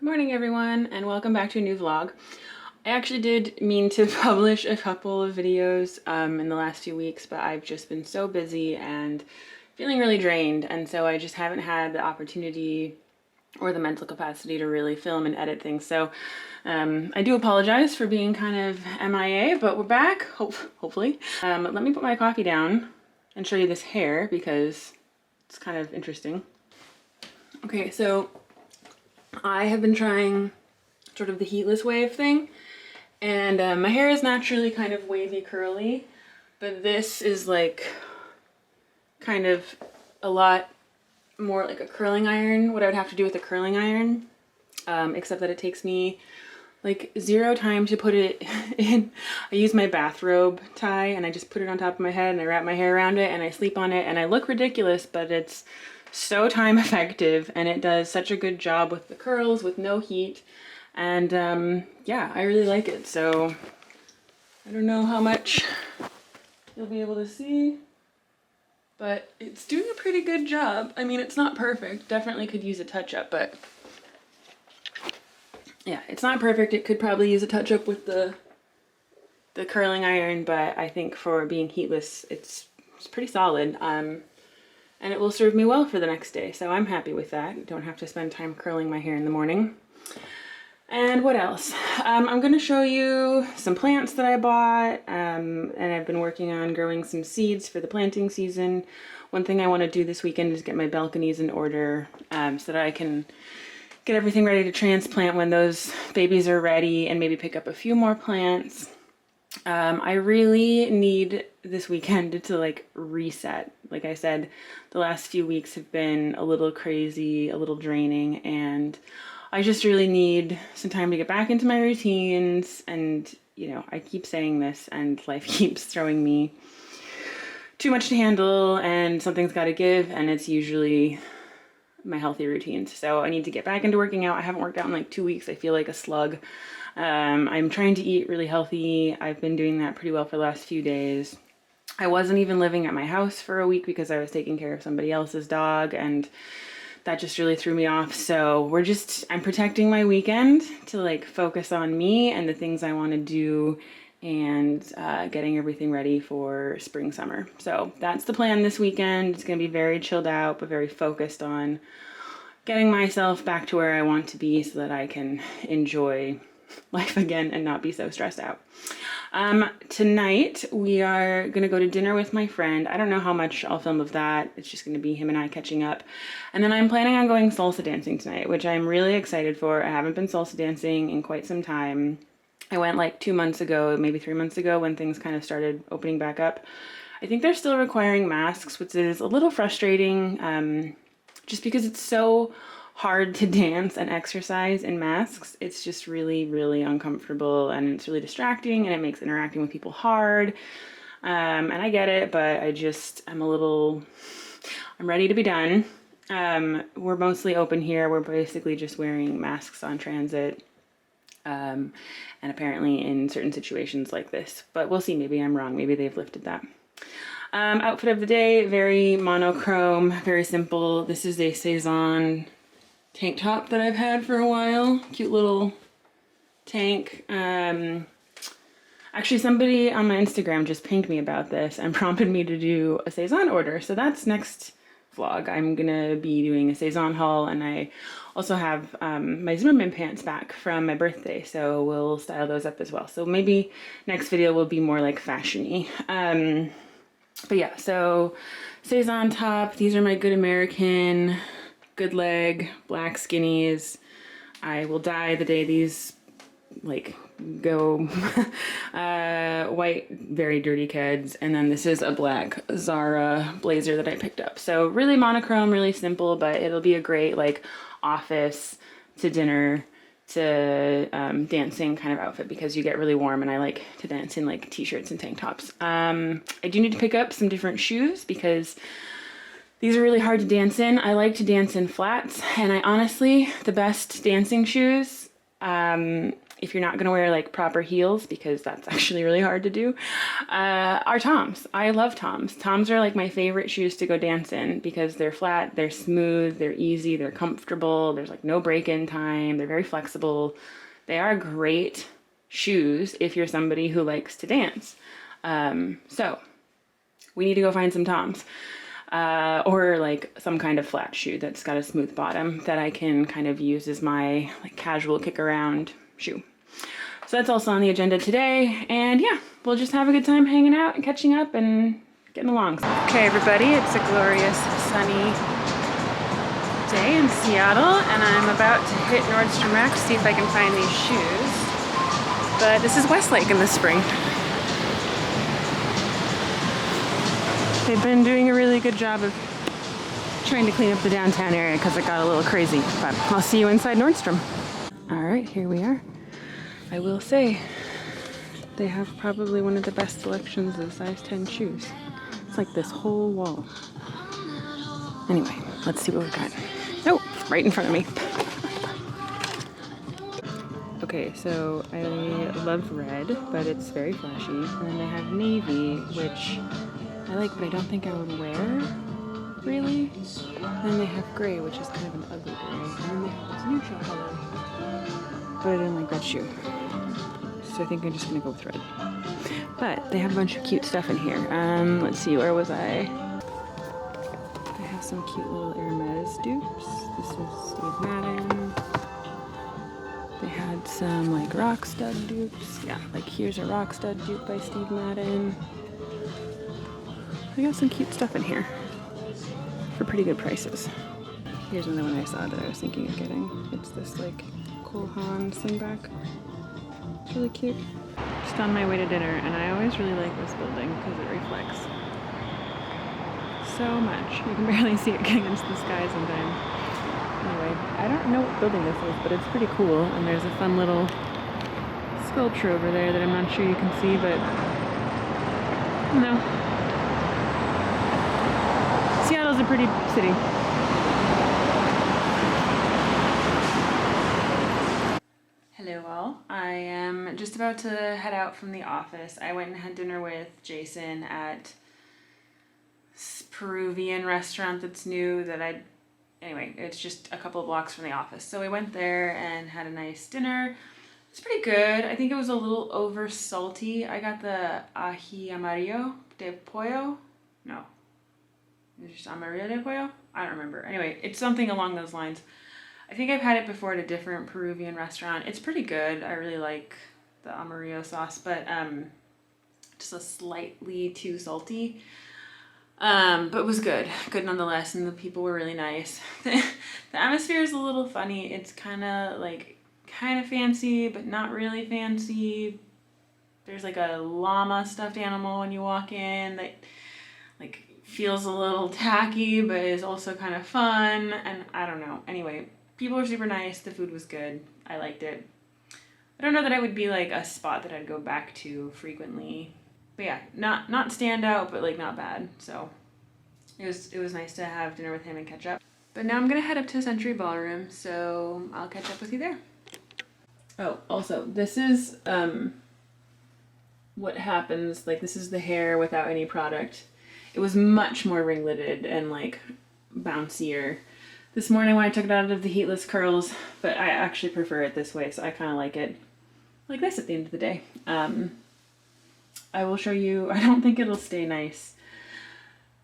Morning everyone, and welcome back to a new vlog. I actually did mean to publish a couple of videos in the last few weeks, but I've just been so busy and feeling really drained, and so I just haven't had the opportunity or the mental capacity to really film and edit things. So I do apologize for being kind of MIA, but we're back, hopefully. Let me put my coffee down and show you this hair because it's kind of interesting. Okay, so I have been trying sort of the heatless wave thing, and my hair is naturally kind of wavy curly, but this is like kind of a lot more like a curling iron, what I would have to do with a curling iron, except that it takes me like 0 time to put it in. I use my bathrobe tie and I just put it on top of my head and I wrap my hair around it and I sleep on it and I look ridiculous, but it's so time effective and it does such a good job with the curls with no heat, and yeah, I really like it. So I don't know how much you'll be able to see, but it's doing a pretty good job. I mean, it's not perfect, definitely could use a touch-up, but yeah, it's not perfect. It could probably use a touch-up with the curling iron, but I think for being heatless it's pretty solid. And it will serve me well for the next day, so I'm happy with that. Don't have to spend time curling my hair in the morning. And what else? I'm gonna show you some plants that I bought, and I've been working on growing some seeds for the planting season. One thing I want to do this weekend is get my balconies in order, so that I can get everything ready to transplant when those babies are ready, and maybe pick up a few more plants. I really need this weekend to like reset. Like I said, the last few weeks have been a little crazy, a little draining, and I just really need some time to get back into my routines. And you know, I keep saying this and life keeps throwing me too much to handle and something's got to give, and it's usually my healthy routines. So I need to get back into working out. I haven't worked out in like 2 weeks. I feel like a slug. I'm trying to eat really healthy. I've been doing that pretty well for the last few days. I wasn't even living at my house for a week because I was taking care of somebody else's dog, and that just really threw me off. So I'm protecting my weekend to like focus on me and the things I want to do, and getting everything ready for spring, summer. So that's the plan this weekend. It's going to be very chilled out, but very focused on getting myself back to where I want to be so that I can enjoy life again and not be so stressed out. Tonight we are gonna go to dinner with my friend. I don't know how much I'll film of that. It's just gonna be him and I catching up. And then I'm planning on going salsa dancing tonight, which I'm really excited for. I haven't been salsa dancing in quite some time. I went like 2 months ago, maybe 3 months ago, when things kind of started opening back up. I think they're still requiring masks, which is a little frustrating, just because it's so hard to dance and exercise in masks. It's just really, really uncomfortable, and it's really distracting, and it makes interacting with people hard. And I get it, but I'm ready to be done. We're mostly open here. We're basically just wearing masks on transit, and apparently in certain situations like this, but we'll see. Maybe I'm wrong. Maybe they've lifted that. Outfit of the day, very monochrome, very simple. This is a Saison tank top that I've had for a while. Cute little tank. Actually, somebody on my Instagram just pinged me about this and prompted me to do a Saison order. So that's next vlog. I'm gonna be doing a Saison haul, and I also have my Zimmermann pants back from my birthday, so we'll style those up as well. So maybe next video will be more like fashion-y. But yeah, so Saison top. These are my Good American good leg black skinnies. I will dye the day these like go white very dirty kids. And then this is a black Zara blazer that I picked up. So really monochrome, really simple, but it'll be a great like office to dinner to dancing kind of outfit, because you get really warm and I like to dance in like t-shirts and tank tops. I do need to pick up some different shoes because these are really hard to dance in. I like to dance in flats, and the best dancing shoes if you're not gonna wear like proper heels, because that's actually really hard to do, are Toms. I love Toms. Toms are like my favorite shoes to go dance in because they're flat, they're smooth, they're easy, they're comfortable, there's like no break-in time, they're very flexible. They are great shoes if you're somebody who likes to dance. So we need to go find some Toms. Or like some kind of flat shoe that's got a smooth bottom that I can kind of use as my like casual kick around shoe. So that's also on the agenda today, and yeah, we'll just have a good time hanging out and catching up and getting along. Okay everybody, it's a glorious sunny day in Seattle, and I'm about to hit Nordstrom Rack to see if I can find these shoes. But this is Westlake in the spring. They've been doing a really good job of trying to clean up the downtown area because it got a little crazy, but I'll see you inside Nordstrom. All right, here we are. I will say, they have probably one of the best selections of size 10 shoes. It's like this whole wall. Anyway, let's see what we got. Oh, right in front of me. Okay, so I love red, but it's very flashy. And then they have navy, which I like, but I don't think I would wear, really. And then they have gray, which is kind of an ugly gray. And then they have this neutral color, but I didn't like that shoe. So I think I'm just gonna go with red. But they have a bunch of cute stuff in here. Let's see, where was I? They have some cute little Hermes dupes. This is Steve Madden. They had some like rock stud dupes. Yeah, like here's a rock stud dupe by Steve Madden. I got some cute stuff in here for pretty good prices. Here's another one I saw that I was thinking of getting. It's this like Cole Haan slingback. It's really cute. Just on my way to dinner, and I always really like this building because it reflects so much. You can barely see it against the sky sometimes. Anyway, I don't know what building this is, but it's pretty cool. And there's a fun little sculpture over there that I'm not sure you can see, but no. Seattle's a pretty city. Hello all. I am just about to head out from the office. I went and had dinner with Jason at this Peruvian restaurant that's new that anyway, it's just a couple of blocks from the office. So we went there and had a nice dinner. It's pretty good. I think it was a little over salty. I got the ají amarillo de pollo. No. It's just amarillo de pollo? I don't remember. Anyway, it's something along those lines. I think I've had it before at a different Peruvian restaurant. It's pretty good. I really like the amarillo sauce, but just a slightly too salty. But it was good. Good nonetheless, and the people were really nice. The atmosphere is a little funny. It's kind of fancy, but not really fancy. There's like a llama stuffed animal when you walk in that like feels a little tacky, but is also kind of fun, and I don't know. Anyway, people were super nice. The food was good. I liked it. I don't know that I would be like a spot that I'd go back to frequently, but yeah, not stand out, but like not bad. So it was nice to have dinner with him and catch up. But now I'm gonna head up to Century Ballroom, so I'll catch up with you there. Oh, also, this is what happens. Like, this is the hair without any product. It was much more ringleted and like bouncier this morning when I took it out of the Heatless curls, but I actually prefer it this way, so I kind of like it like this at the end of the day. I will show you. I don't think it'll stay nice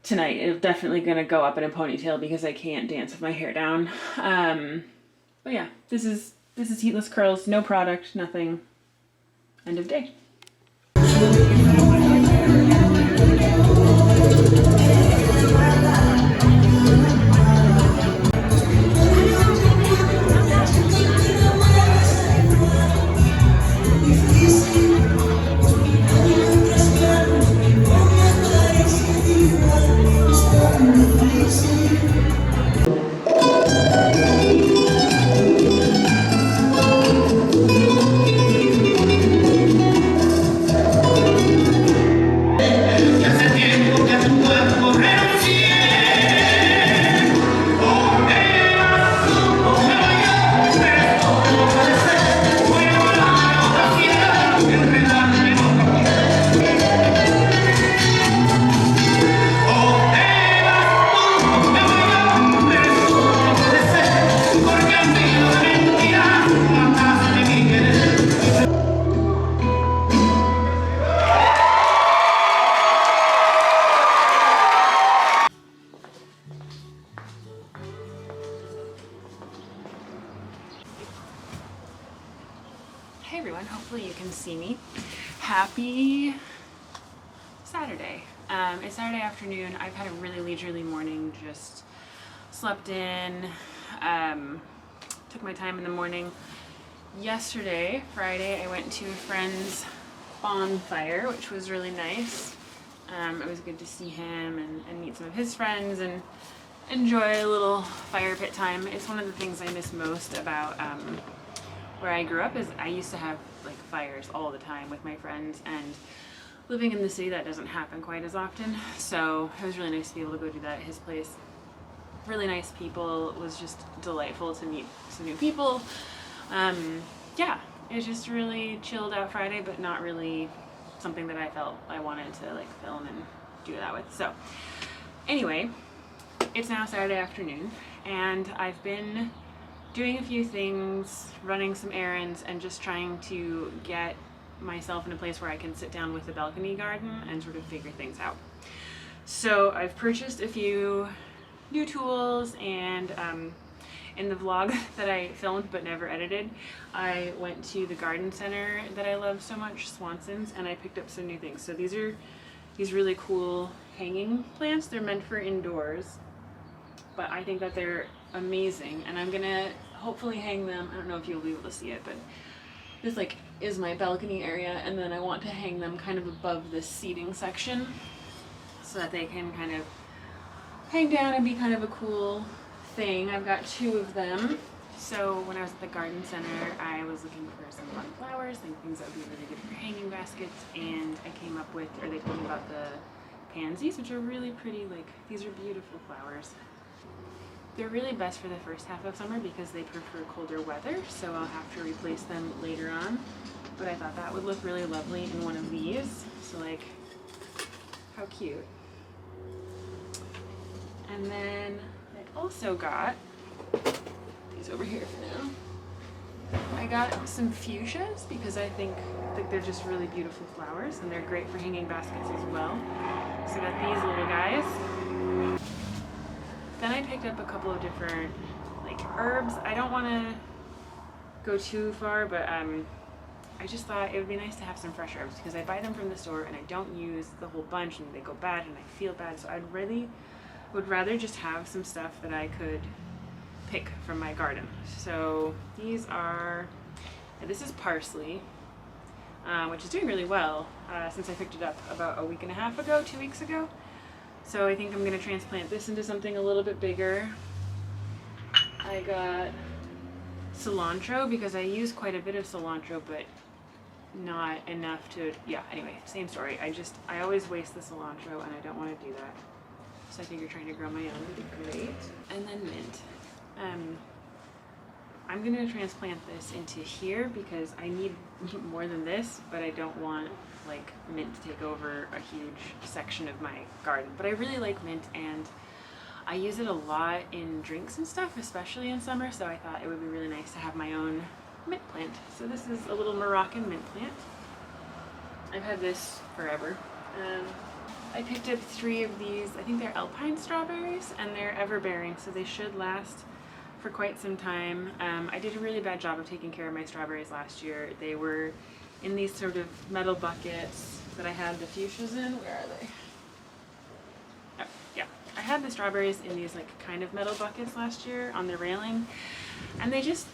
tonight. It's definitely gonna go up in a ponytail because I can't dance with my hair down. But yeah, this is Heatless curls, no product, nothing. End of day. Hey everyone, hopefully you can see me. Happy Saturday. It's Saturday afternoon. I've had a really leisurely morning, just slept in, took my time in the morning. Yesterday, Friday, I went to a friend's bonfire, which was really nice. It was good to see him and meet some of his friends and enjoy a little fire pit time. It's one of the things I miss most about where I grew up is I used to have like fires all the time with my friends, and living in the city that doesn't happen quite as often. So it was really nice to be able to go do that at his place. Really nice people. It was just delightful to meet some new people. Yeah, it was just really chilled out Friday, but not really something that I felt I wanted to like film and do that with. So anyway, it's now Saturday afternoon and I've been doing a few things, running some errands, and just trying to get myself in a place where I can sit down with a balcony garden and sort of figure things out. So I've purchased a few new tools, and in the vlog that I filmed but never edited, I went to the garden center that I love so much, Swansons, and I picked up some new things. So these are these really cool hanging plants. They're meant for indoors, but I think that they're amazing, and I'm gonna hopefully hang them. I don't know if you'll be able to see it, but this like is my balcony area, and then I want to hang them kind of above this seating section so that they can kind of hang down and be kind of a cool thing. I've got two of them. So when I was at the garden center, I was looking for some fun flowers and things that would be really good for hanging baskets, and I came up with, or they told me about the pansies, which are really pretty. Like, these are beautiful flowers. They're really best for the first half of summer because they prefer colder weather, so I'll have to replace them later on. But I thought that would look really lovely in one of these. So like, how cute. And then I also got these over here for now. I got some fuchsias because I think they're just really beautiful flowers, and they're great for hanging baskets as well. So I got these little guys. Then I picked up a couple of different like herbs. I don't want to go too far, but I just thought it would be nice to have some fresh herbs because I buy them from the store and I don't use the whole bunch and they go bad and I feel bad. So would rather just have some stuff that I could pick from my garden. So these are, this is parsley, which is doing really well since I picked it up about a week and a half ago, 2 weeks ago. So I think I'm going to transplant this into something a little bit bigger. I got cilantro because I use quite a bit of cilantro, but not enough to, yeah, anyway, same story. I always waste the cilantro and I don't want to do that. So I figure trying to grow my own would be great. And then mint. I'm going to transplant this into here because I need more than this, but I don't want like mint to take over a huge section of my garden. But I really like mint, and I use it a lot in drinks and stuff, especially in summer, so I thought it would be really nice to have my own mint plant. So this is a little Moroccan mint plant. I've had this forever. I picked up 3 of these. I think they're alpine strawberries, and they're ever-bearing, so they should last for quite some time. I did a really bad job of taking care of my strawberries last year. They were in these sort of metal buckets that I had the fuchsias in. Where are they? Oh, yeah. I had the strawberries in these like kind of metal buckets last year on the railing, and they just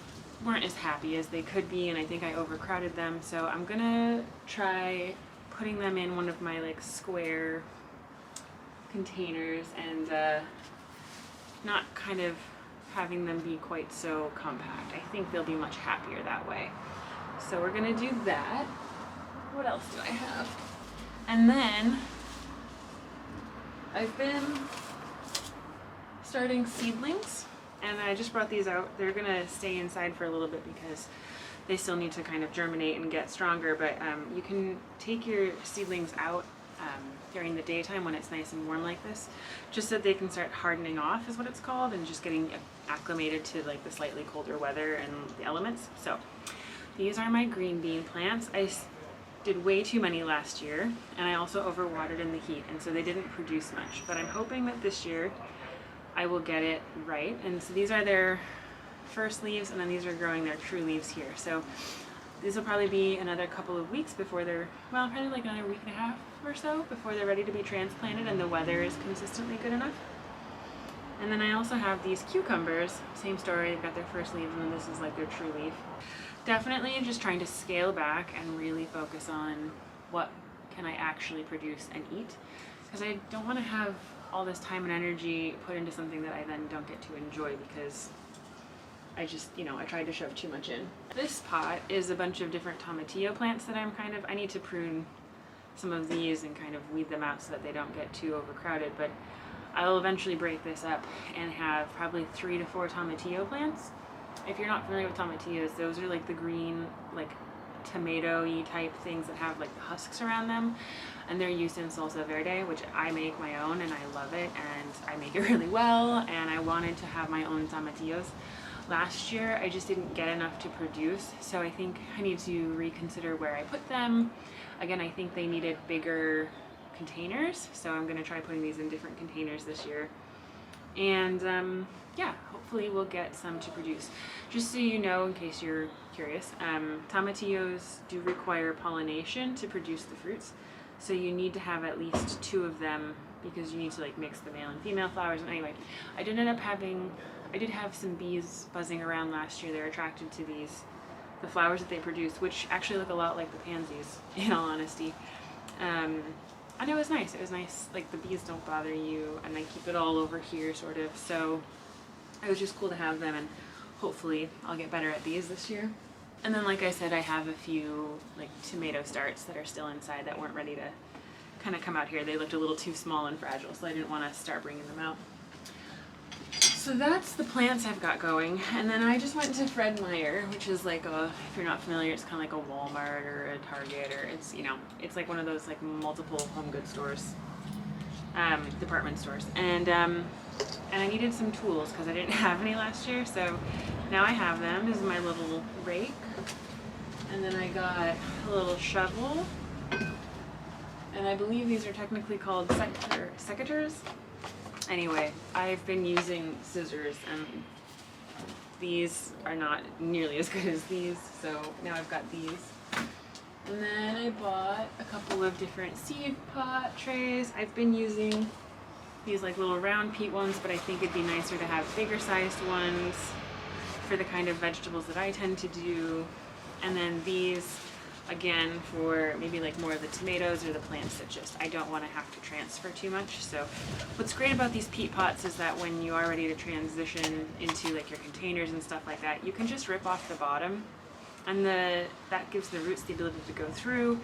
weren't as happy as they could be, and I think I overcrowded them. So I'm gonna try putting them in one of my like square containers and not kind of having them be quite so compact. I think they'll be much happier that way. So we're gonna do that. What else do I have? And then I've been starting seedlings, and I just brought these out. They're gonna stay inside for a little bit because they still need to kind of germinate and get stronger, but you can take your seedlings out during the daytime when it's nice and warm like this, just so that they can start hardening off is what it's called, and just getting acclimated to like the slightly colder weather and the elements. So these are my green bean plants. I did way too many last year, and I also overwatered in the heat, and so they didn't produce much, but I'm hoping that this year I will get it right. And so these are their first leaves, and then these are growing their true leaves here. So these will probably be another couple of weeks before they're, well, probably like another week and a half or so before they're ready to be transplanted and the weather is consistently good enough. And then I also have these cucumbers, same story, they've got their first leaves and then this is like their true leaf. Definitely just trying to scale back and really focus on what can I actually produce and eat, because I don't want to have all this time and energy put into something that I then don't get to enjoy because I just, you know, I tried to shove too much in. This pot is a bunch of different tomatillo plants that I need to prune some of these and kind of weed them out so that they don't get too overcrowded, but I'll eventually break this up and have probably 3 to 4 tomatillo plants. If you're not familiar with tomatillos, those are like the green, like tomato-y type things that have like the husks around them, and they're used in salsa verde, which I make my own and I love it and I make it really well, and I wanted to have my own tomatillos. Last year I just didn't get enough to produce, so I think I need to reconsider where I put them. Again, I think they needed bigger containers, so I'm going to try putting these in different containers this year. And yeah, hopefully we'll get some to produce. Just so you know, in case you're curious, tomatillos do require pollination to produce the fruits, so you need to have at least 2 of them because you need to like mix the male and female flowers. And anyway, I did have some bees buzzing around last year. They're attracted to the flowers that they produce, which actually look a lot like the pansies, in all honesty. And it was nice. It was nice, like the bees don't bother you, and I keep it all over here, sort of. So it was just cool to have them, and hopefully I'll get better at these this year. And then, like I said, I have a few like tomato starts that are still inside that weren't ready to kind of come out here. They looked a little too small and fragile, so I didn't want to start bringing them out. So that's the plants I've got going, and then I just went to Fred Meyer, which is like a, if you're not familiar, it's kind of like a Walmart or a Target, or it's, you know, it's like one of those like multiple home goods stores, department stores, and I needed some tools because I didn't have any last year, so now I have them. This is my little rake, and then I got a little shovel, and I believe these are technically called secateurs. Anyway, I've been using scissors and these are not nearly as good as these, so now I've got these. And then I bought a couple of different seed pot trays. I've been using these like little round peat ones, but I think it'd be nicer to have bigger sized ones for the kind of vegetables that I tend to do. And then these, again, for maybe like more of the tomatoes or the plants that just I don't want to have to transfer too much. So what's great about these peat pots is that when you are ready to transition into like your containers and stuff like that, you can just rip off the bottom, and that gives the roots the ability to go through,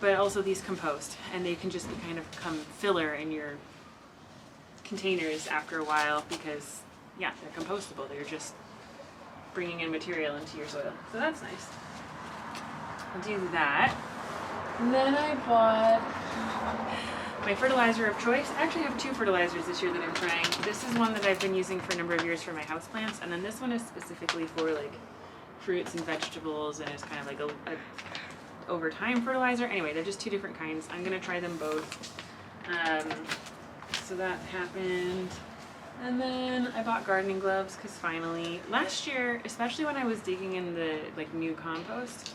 but also these compost, and they can just be kind of come filler in your containers after a while because, yeah, they're compostable. They're just bringing in material into your soil. So that's nice. I'll do that. And then I bought my fertilizer of choice. I actually have 2 fertilizers this year that I'm trying. This is one that I've been using for a number of years for my houseplants, and then this one is specifically for like fruits and vegetables, and it's kind of like a over time fertilizer. Anyway, they're just 2 different kinds. I'm gonna try them both. So that happened. And then I bought gardening gloves because finally, last year, especially when I was digging in the like new compost,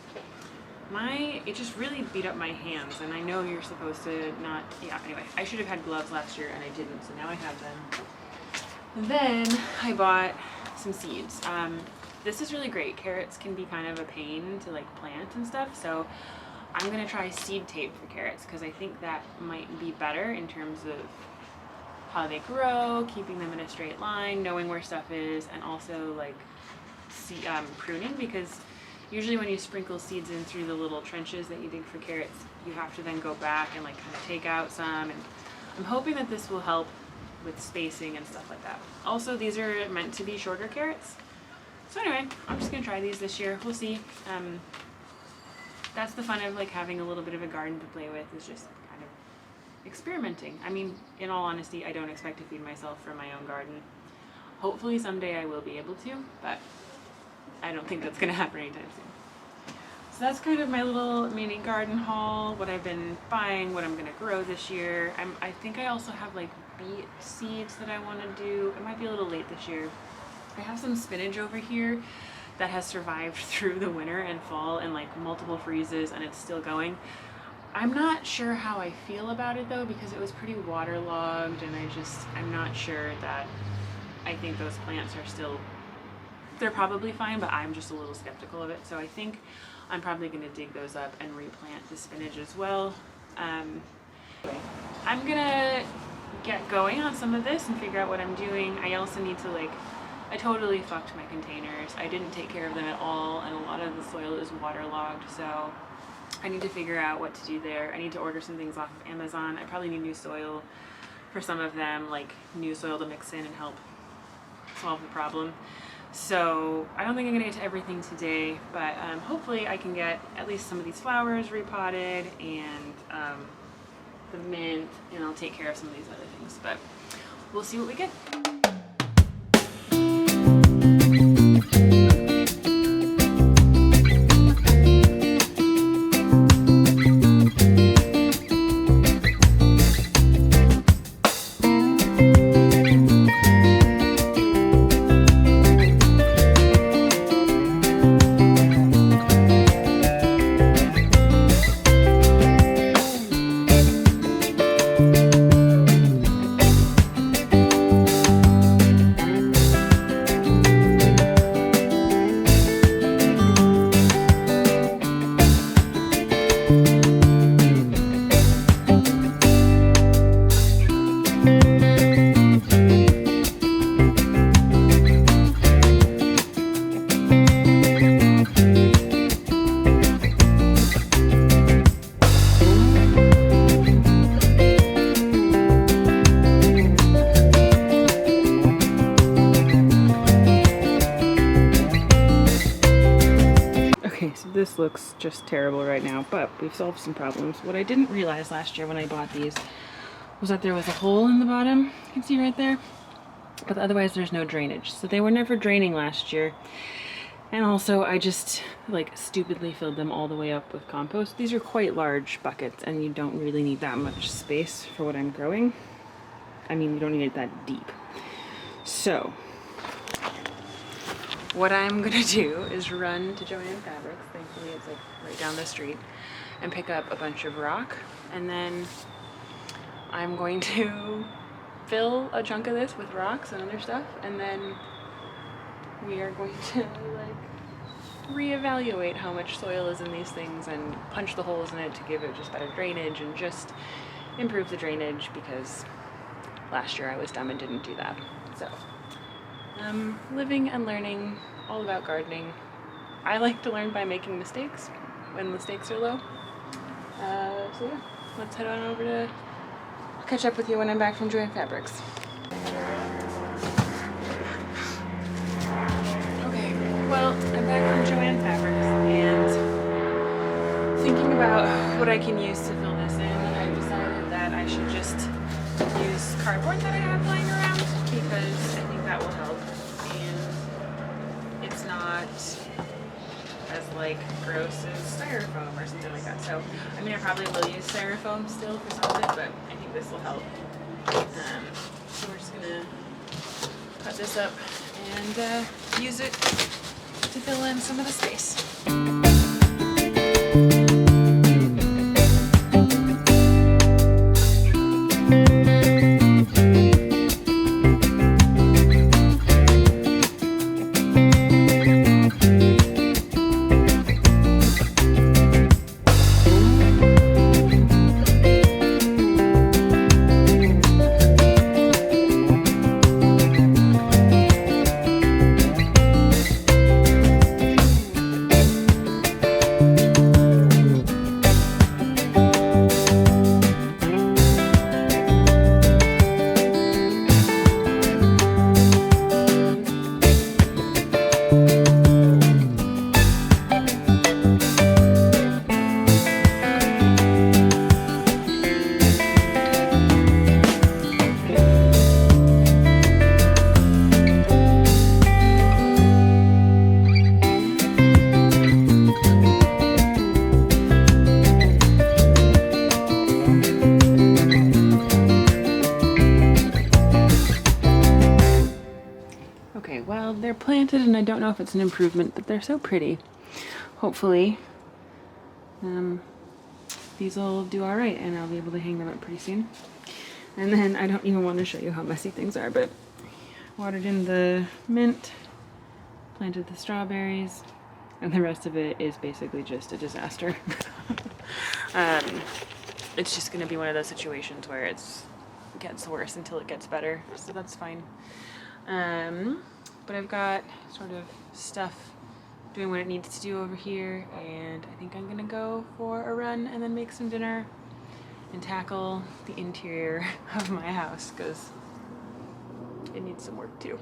it just really beat up my hands, and I know you're supposed to not, yeah, anyway, I should have had gloves last year and I didn't, so now I have them. Then I bought some seeds. This is really great. Carrots can be kind of a pain to like plant and stuff, so I'm gonna try seed tape for carrots because I think that might be better in terms of how they grow, keeping them in a straight line, knowing where stuff is, and also like pruning, because usually when you sprinkle seeds in through the little trenches that you dig for carrots, you have to then go back and like kind of take out some, and I'm hoping that this will help with spacing and stuff like that. Also, these are meant to be shorter carrots. So anyway, I'm just gonna try these this year. We'll see. That's the fun of like having a little bit of a garden to play with, is just kind of experimenting. I mean, in all honesty, I don't expect to feed myself from my own garden. Hopefully someday I will be able to, but I don't think that's gonna happen anytime soon. So that's kind of my little mini garden haul, what I've been buying, what I'm gonna grow this year. I think I also have like beet seeds that I wanna do. It might be a little late this year. I have some spinach over here that has survived through the winter and fall and like multiple freezes, and it's still going. I'm not sure how I feel about it though, because it was pretty waterlogged, and I'm not sure that I think those plants are still, they're probably fine, but I'm just a little skeptical of it. So I think I'm probably going to dig those up and replant the spinach as well. I'm gonna get going on some of this and figure out what I'm doing. I also need to I totally fucked my containers. I didn't take care of them at all, and a lot of the soil is waterlogged, so I need to figure out what to do there. I need to order some things off of Amazon. I probably need new soil for some of them, like new soil to mix in and help solve the problem. So I don't think I'm gonna get to everything today, but hopefully I can get at least some of these flowers repotted and the mint, and I'll take care of some of these other things, but we'll see what we get. This looks just terrible right now, but we've solved some problems. What I didn't realize last year when I bought these was that there was a hole in the bottom, you can see right there, but otherwise there's no drainage. So they were never draining last year. And also I just stupidly filled them all the way up with compost. These are quite large buckets, and you don't really need that much space for what I'm growing. I mean, you don't need it that deep. So what I'm gonna do is run to Joann Fabrics, thankfully it's right down the street, and pick up a bunch of rock, and then I'm going to fill a chunk of this with rocks and other stuff, and then we are going to reevaluate how much soil is in these things and punch the holes in it to give it just better drainage and just improve the drainage, because last year I was dumb and didn't do that. So living and learning, all about gardening. I like to learn by making mistakes when the stakes are low. So yeah, let's head on over to catch up with you when I'm back from Joann Fabrics. Okay, well, I'm back from Joann Fabrics, and thinking about what I can use to fill this in, I decided that I should just use cardboard that I have lying around, because I think that will help. It's not as gross as styrofoam or something like that. So I mean, I probably will use styrofoam still for some of it, but I think this will help. So we're just gonna cut this up and use it to fill in some of the space. don't know if it's an improvement, but they're so pretty. Hopefully, these will do all right, and I'll be able to hang them up pretty soon. And then I don't even want to show you how messy things are, but watered in the mint, planted the strawberries, and the rest of it is basically just a disaster. It's just going to be one of those situations where it gets worse until it gets better, so that's fine. But I've got sort of stuff doing what it needs to do over here, and I think I'm going to go for a run and then make some dinner and tackle the interior of my house, because it needs some work too.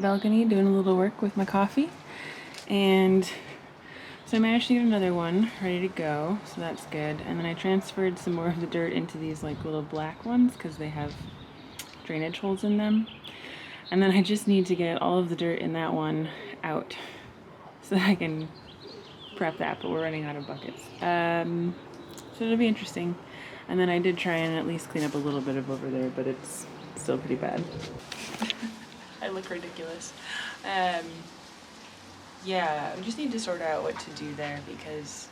Balcony doing a little work with my coffee, and so I managed to get another one ready to go, so that's good. And then I transferred some more of the dirt into these like little black ones because they have drainage holes in them, and then I just need to get all of the dirt in that one out so that I can prep that, but we're running out of buckets, so it'll be interesting. And then I did try and at least clean up a little bit of over there, but it's still pretty bad. I look ridiculous. Yeah, we just need to sort out what to do there because...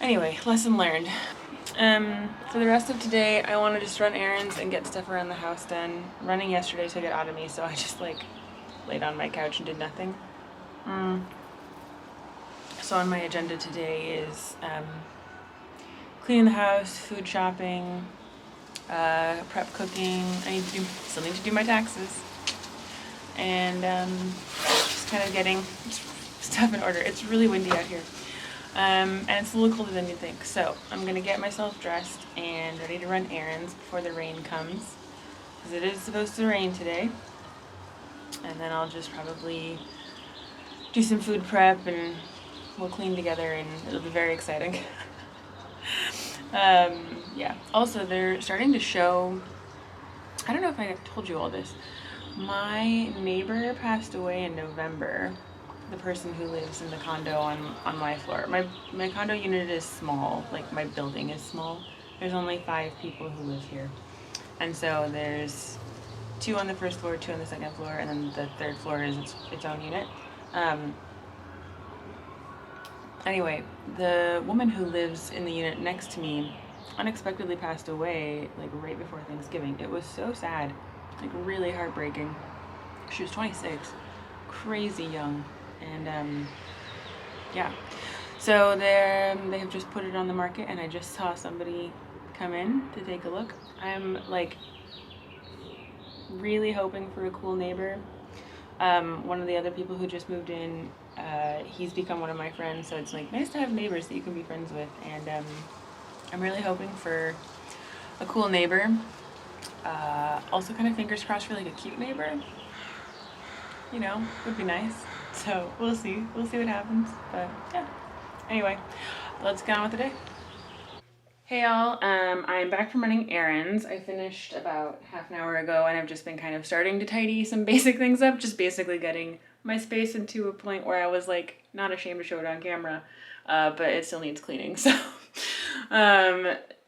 Anyway, lesson learned. For the rest of today, I want to just run errands and get stuff around the house done. Running yesterday took it out of me, so I just like laid on my couch and did nothing. So on my agenda today is cleaning the house, food shopping, prep cooking. Still need to do my taxes, and just kind of getting stuff in order. It's really windy out here, and it's a little colder than you'd think. So I'm gonna get myself dressed and ready to run errands before the rain comes, because it is supposed to rain today. And then I'll just probably do some food prep and we'll clean together, and it'll be very exciting. Yeah, also they're starting to show, I don't know if I told you all this, my neighbor passed away in November, the person who lives in the condo on my floor. My condo unit is small, like my building is small. There's only 5 people who live here, and so there's 2 on the first floor, 2 on the second floor, and then the third floor is its own unit. Anyway, the woman who lives in the unit next to me unexpectedly passed away like right before Thanksgiving. It was so sad, like really heartbreaking. She was 26, crazy young, and yeah. So they have just put it on the market, and I just saw somebody come in to take a look. I'm like really hoping for a cool neighbor. One of the other people who just moved in, he's become one of my friends, so it's like nice to have neighbors that you can be friends with, and I'm really hoping for a cool neighbor. Also kind of fingers crossed for like a cute neighbor, you know, would be nice. So we'll see what happens, but yeah. Anyway, let's get on with the day. Hey y'all, I'm back from running errands. I finished about half an hour ago, and I've just been kind of starting to tidy some basic things up, just basically getting my space into a point where I was like not ashamed to show it on camera, but it still needs cleaning. So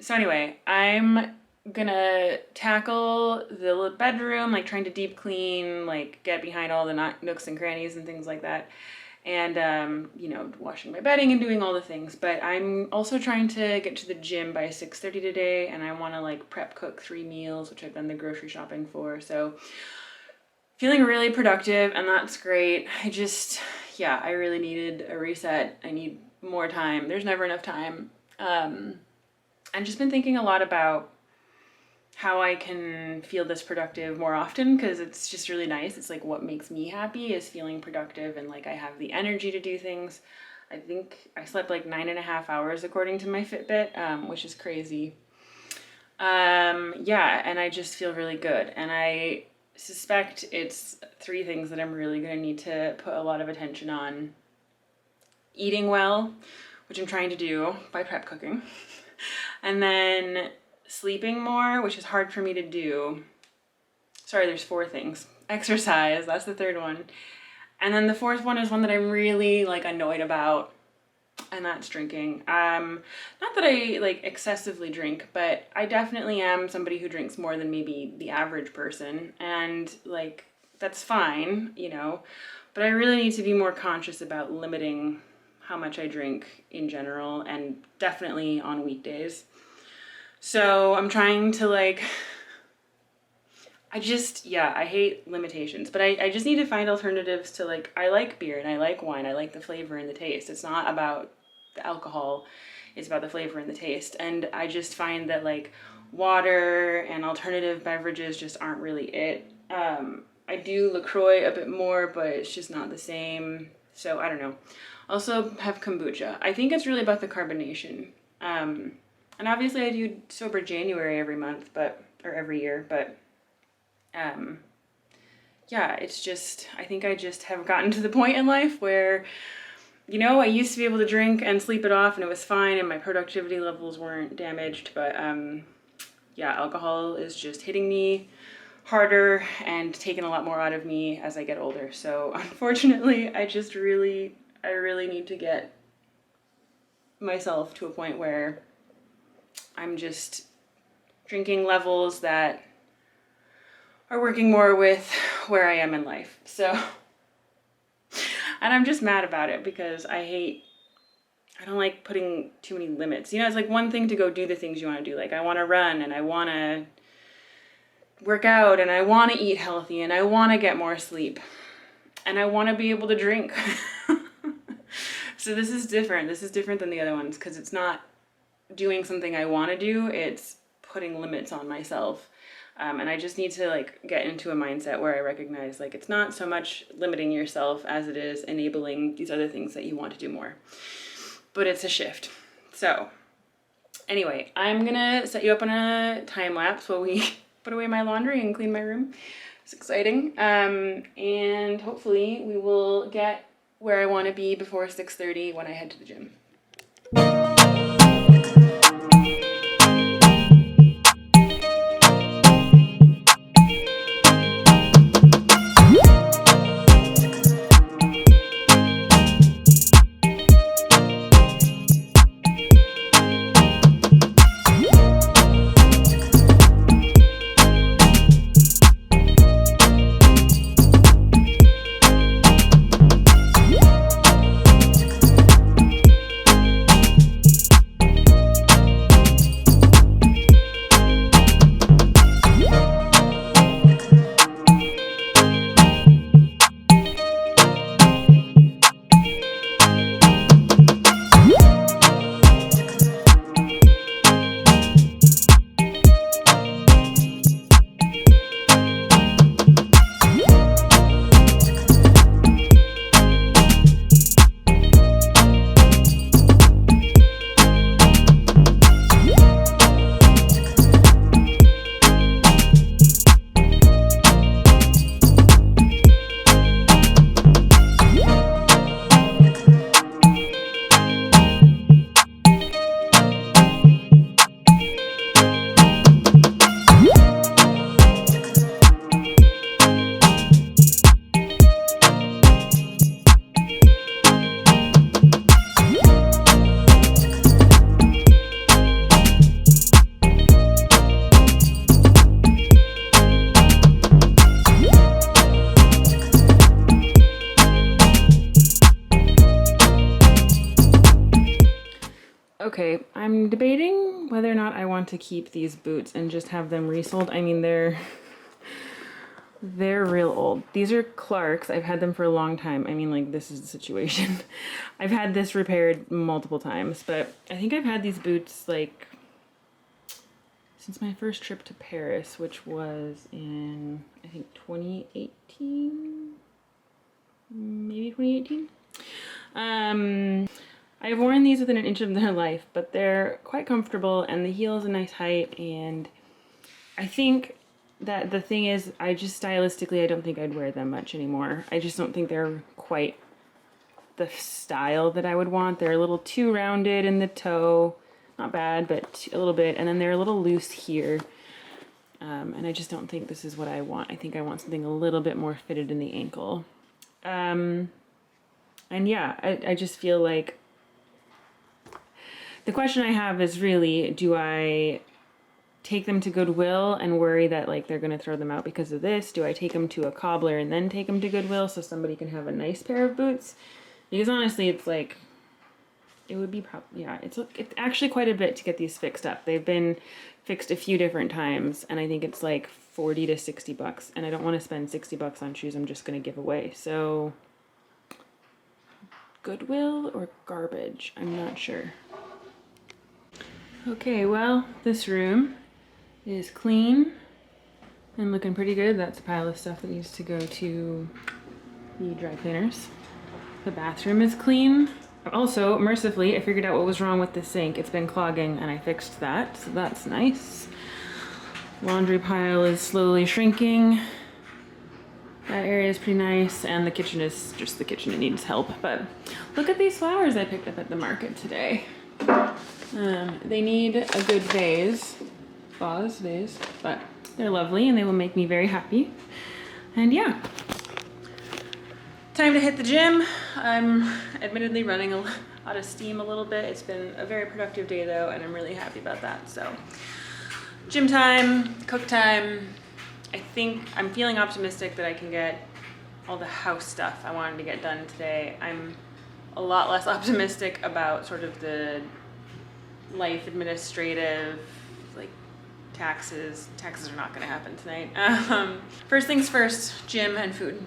anyway, I'm gonna tackle the bedroom, like trying to deep clean, like get behind all the nooks and crannies and things like that. And, you know, washing my bedding and doing all the things. But I'm also trying to get to the gym by 6:30 today, and I want to, like, prep cook 3 meals, which I've done the grocery shopping for. So, feeling really productive, and that's great. I really needed a reset. I need more time. There's never enough time. I've just been thinking a lot about how I can feel this productive more often, because it's just really nice. It's like what makes me happy is feeling productive, and like I have the energy to do things. I think I slept like 9.5 hours according to my Fitbit, which is crazy. Yeah, and I just feel really good, and I suspect it's 3 things that I'm really going to need to put a lot of attention on. Eating well, which I'm trying to do by prep cooking. And then sleeping more, which is hard for me to do. Sorry, there's 4 things. Exercise, that's the 3rd one. And then the 4th one is one that I'm really like annoyed about, and that's drinking. Not that I like excessively drink, but I definitely am somebody who drinks more than maybe the average person, and like that's fine, you know, but I really need to be more conscious about limiting how much I drink in general, and definitely on weekdays. So I'm trying to like, I hate limitations, but I just need to find alternatives to like, I like beer and I like wine. I like the flavor and the taste. It's not about the alcohol. It's about the flavor and the taste. And I just find that like water and alternative beverages just aren't really it. I do LaCroix a bit more, but it's just not the same. So I don't know. Also have kombucha. I think it's really about the carbonation. And obviously I do sober January every month, or every year, but yeah, it's just, I think I just have gotten to the point in life where, you know, I used to be able to drink and sleep it off and it was fine and my productivity levels weren't damaged, but yeah, alcohol is just hitting me harder and taking a lot more out of me as I get older. So unfortunately, I really need to get myself to a point where I'm just drinking levels that are working more with where I am in life. So, and I'm just mad about it because I don't like putting too many limits. You know, it's like one thing to go do the things you want to do. Like I want to run and I want to work out and I want to eat healthy and I want to get more sleep and I want to be able to drink. So this is different. This is different than the other ones because it's not doing something I want to do. It's putting limits on myself. And I just need to like get into a mindset where I recognize like it's not so much limiting yourself as it is enabling these other things that you want to do more. But it's a shift. So anyway, I'm gonna set you up on a time lapse while we put away my laundry and clean my room. It's exciting. And hopefully we will get where I want to be before 6:30 when I head to the gym. Okay, I'm debating whether or not I want to keep these boots and just have them resoled. I mean, they're real old. These are Clark's. I've had them for a long time. I mean, like, this is the situation. I've had this repaired multiple times, but I think I've had these boots, like, since my first trip to Paris, which was in, I think, 2018? Maybe 2018? I've worn these within an inch of their life, but they're quite comfortable and the heel is a nice height, and I think that the thing is, I just stylistically, I don't think I'd wear them much anymore. I just don't think they're quite the style that I would want. They're a little too rounded in the toe. Not bad, but a little bit. And then they're a little loose here. And I just don't think this is what I want. I think I want something a little bit more fitted in the ankle. And yeah, I just feel like the question I have is really, do I take them to Goodwill and worry that like they're going to throw them out because of this? Do I take them to a cobbler and then take them to Goodwill so somebody can have a nice pair of boots? Because honestly, it's like, it would be probably, yeah, it's actually quite a bit to get these fixed up. They've been fixed a few different times, and I think it's like 40 to 60 bucks, and I don't want to spend 60 bucks on shoes I'm just going to give away. So Goodwill or garbage? I'm not sure. Okay, well, this room is clean and looking pretty good. That's a pile of stuff that needs to go to the dry cleaners. The bathroom is clean. Also, mercifully, I figured out what was wrong with the sink. It's been clogging and I fixed that, so that's nice. Laundry pile is slowly shrinking. That area is pretty nice, and the kitchen is just the kitchen. It needs help. But look at these flowers I picked up at the market today. They need a good vase, but they're lovely and they will make me very happy. And yeah. Time to hit the gym. I'm admittedly running out of steam a little bit. It's been a very productive day though, and I'm really happy about that. So gym time, cook time. I think I'm feeling optimistic that I can get all the house stuff I wanted to get done today. I'm a lot less optimistic about sort of the life administrative, like taxes. Taxes are not gonna happen tonight. First things first, gym and food.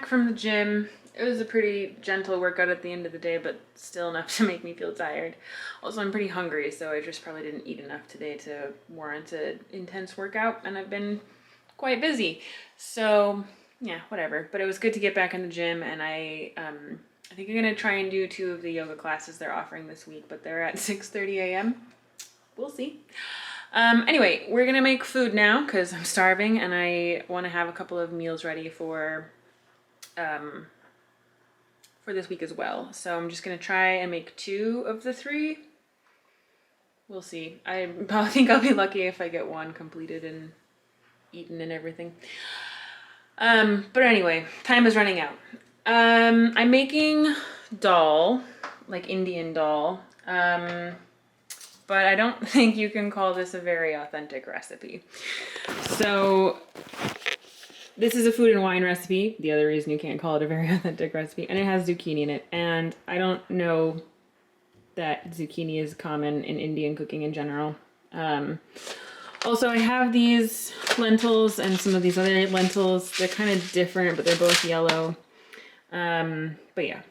From the gym. It was a pretty gentle workout at the end of the day, but still enough to make me feel tired. Also, I'm pretty hungry, so I just probably didn't eat enough today to warrant an intense workout, and I've been quite busy. So yeah, whatever. But it was good to get back in the gym, and I think I'm gonna try and do 2 of the yoga classes they're offering this week, but they're at 6:30 a.m. We'll see. Anyway, we're gonna make food now because I'm starving and I want to have a couple of meals ready for this week as well. So I'm just gonna try and make 2 of the 3. We'll see. I probably think I'll be lucky if I get 1 completed and eaten and everything. But anyway, time is running out. I'm making dal, like Indian dal. But I don't think you can call this a very authentic recipe. So this is a food and wine recipe. The other reason you can't call it a very authentic recipe. And it has zucchini in it. And I don't know that zucchini is common in Indian cooking in general. Also, I have these lentils and some of these other lentils. They're kind of different, but they're both yellow. But yeah.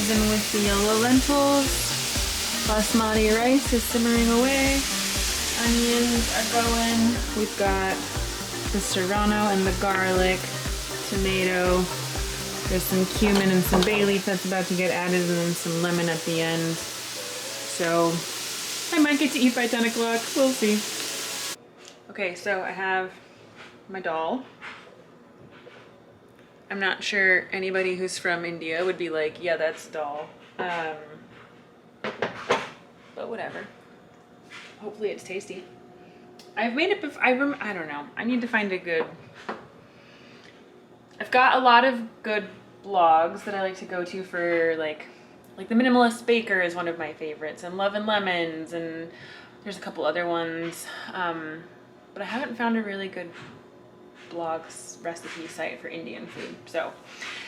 season with the yellow lentils. Basmati rice is simmering away. Onions are going. We've got the serrano and the garlic, tomato. There's some cumin and some bay leaf that's about to get added, and then some lemon at the end. So I might get to eat by 10 o'clock. We'll see. Okay, so I have my dal. I'm not sure anybody who's from India would be like, yeah, that's dal. But whatever. Hopefully it's tasty. I've made it before. I don't know. I need to find a good... I've got a lot of good blogs that I like to go to for like the Minimalist Baker is one of my favorites, and Love and Lemons, and there's a couple other ones. But I haven't found a really good blogs recipe site for Indian food. So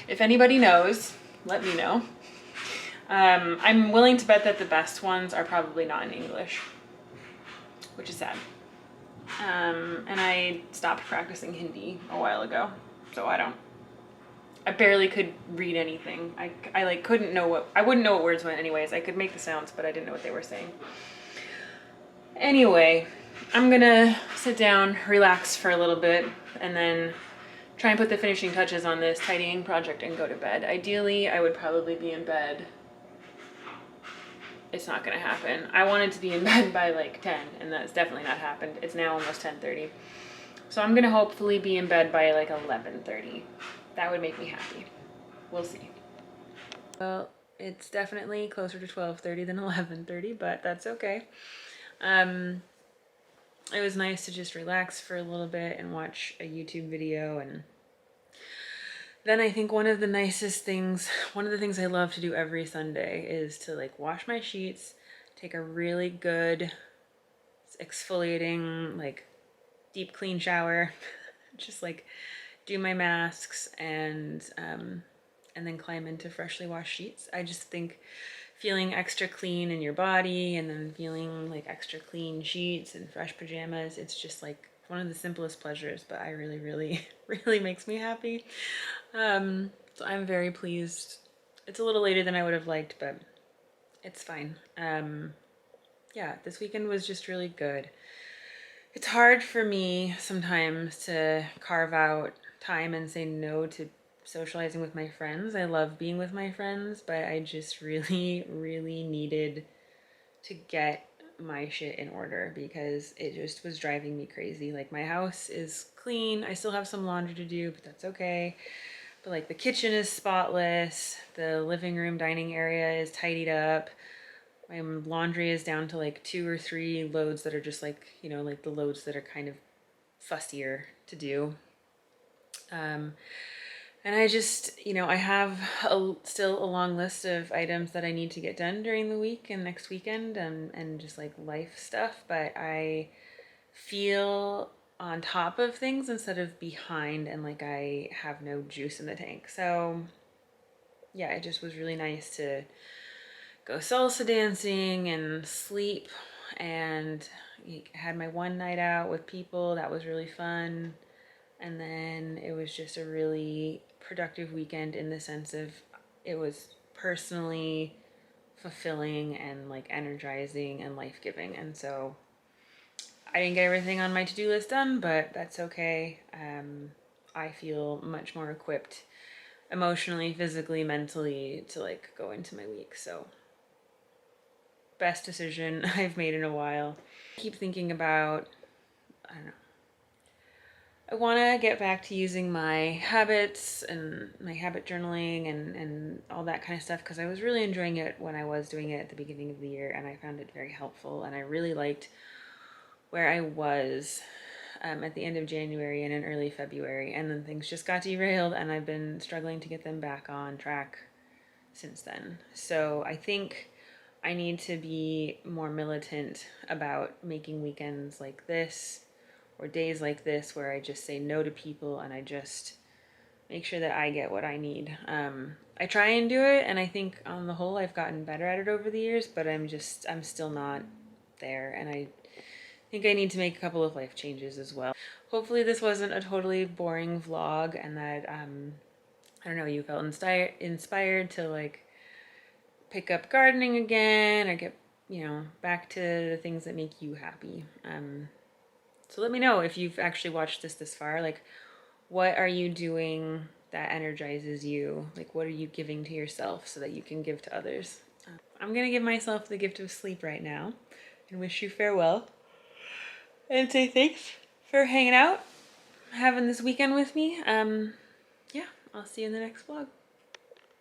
if anybody knows, let me know. I'm willing to bet that the best ones are probably not in English, which is sad. And I stopped practicing Hindi a while ago, so I barely could read anything. I like couldn't know what, I wouldn't know what words meant anyways. I could make the sounds, but I didn't know what they were saying. Anyway, I'm gonna sit down, relax for a little bit, and then try and put the finishing touches on this tidying project and go to bed. Ideally, I would probably be in bed. It's not gonna happen. I wanted to be in bed by like 10, and that's definitely not happened. It's now almost 10:30. So I'm gonna hopefully be in bed by like 11:30. That would make me happy. We'll see. Well, it's definitely closer to 12:30 than 11:30, but that's okay. It was nice to just relax for a little bit and watch a YouTube video, and then I think one of the things I love to do every Sunday is to like wash my sheets, take a really good exfoliating, like deep clean shower, just like do my masks, and then climb into freshly washed sheets. I just think feeling extra clean in your body and then feeling like extra clean sheets and fresh pajamas, it's just like one of the simplest pleasures, but I really, really, really makes me happy. So I'm very pleased. It's a little later than I would have liked, but it's fine. Yeah, this weekend was just really good. It's hard for me sometimes to carve out time and say no to socializing with my friends. I love being with my friends, but I just really, really needed to get my shit in order because it just was driving me crazy. Like, my house is clean. I still have some laundry to do, but that's okay. But like, the kitchen is spotless. The living room dining area is tidied up. My laundry is down to like 2 or 3 loads that are just like, you know, like the loads that are kind of fussier to do. And I just, you know, I have still a long list of items that I need to get done during the week and next weekend, and just like life stuff, but I feel on top of things instead of behind, and like I have no juice in the tank. So yeah, it just was really nice to go salsa dancing and sleep, and I had my one night out with people. That was really fun. And then it was just a really productive weekend in the sense of it was personally fulfilling and like energizing and life-giving. And so I didn't get everything on my to-do list done, but that's okay. I feel much more equipped emotionally, physically, mentally to like go into my week. So best decision I've made in a while. I keep thinking about, I don't know, I want to get back to using my habits and my habit journaling and all that kind of stuff, because I was really enjoying it when I was doing it at the beginning of the year, and I found it very helpful, and I really liked where I was at the end of January and in early February, and then things just got derailed, and I've been struggling to get them back on track since then. So I think I need to be more militant about making weekends like this or days like this where I just say no to people and I just make sure that I get what I need. I try and do it, and I think on the whole I've gotten better at it over the years, but I'm still not there, and I think I need to make a couple of life changes as well. Hopefully this wasn't a totally boring vlog, and that I don't know, you felt inspired to like pick up gardening again, or get, back to the things that make you happy. So let me know if you've actually watched this far. Like, what are you doing that energizes you? Like, what are you giving to yourself so that you can give to others? I'm gonna give myself the gift of sleep right now and wish you farewell and say thanks for hanging out, having this weekend with me. Yeah, I'll see you in the next vlog.